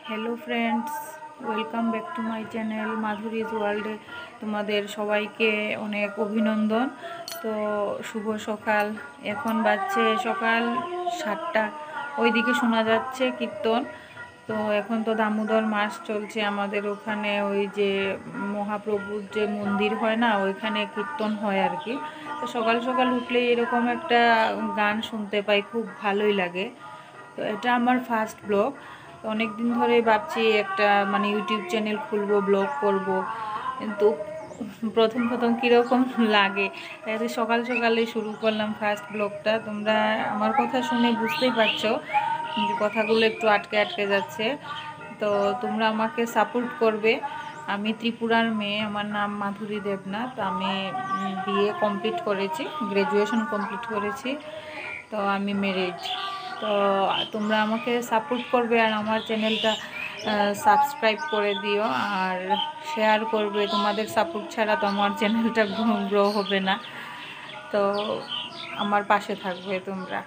Hello friends, welcome back to my channel Madhuri's ওয়ার্ল্ডে তোমাদের সবাইকে অনেক অভিনন্দন। তো শুভ সকাল। এখন বাজছে সকাল 7টা। ওইদিকে শোনা যাচ্ছে কীর্তন। তো এখন তো দামোদর মাস চলছে আমাদের ওখানে, ওই যে মহাপ্রভুর যে মন্দির হয় না, ওইখানে কীর্তন হয় আর কি। তো সকাল সকাল উঠলেই এরকম একটা গান শুনতে পাই, খুব ভালোই লাগে। তো এটা আমার ফার্স্ট ব্লগ। তো অনেক দিন ধরে ভাবছি একটা ইউটিউব চ্যানেল খুলবো, ব্লগ করব, কিন্তু প্রথম প্রথম কীরকম লাগে, তাই সকাল সকালে শুরু করলাম ফার্স্ট ব্লগটা। তোমরা আমার কথা শুনে বুঝতেই পারছো যে কথাগুলো একটু আটকে আটকে যাচ্ছে। তো তোমরা আমাকে সাপোর্ট করবে। আমি ত্রিপুরার মেয়ে, আমার নাম মাধুরী দেবনাথ। আমি বিএ কমপ্লিট করেছি, গ্র্যাজুয়েশন কমপ্লিট করেছি। তো আমি ম্যারিড। তো তোমরা আমাকে সাপোর্ট করবে আর আমার চ্যানেলটা সাবস্ক্রাইব করে দিও আর শেয়ার করবে। তোমাদের সাপোর্ট ছাড়া তো আমার চ্যানেলটা গ্রো হবে না। তো আমার পাশে থাকবে তোমরা।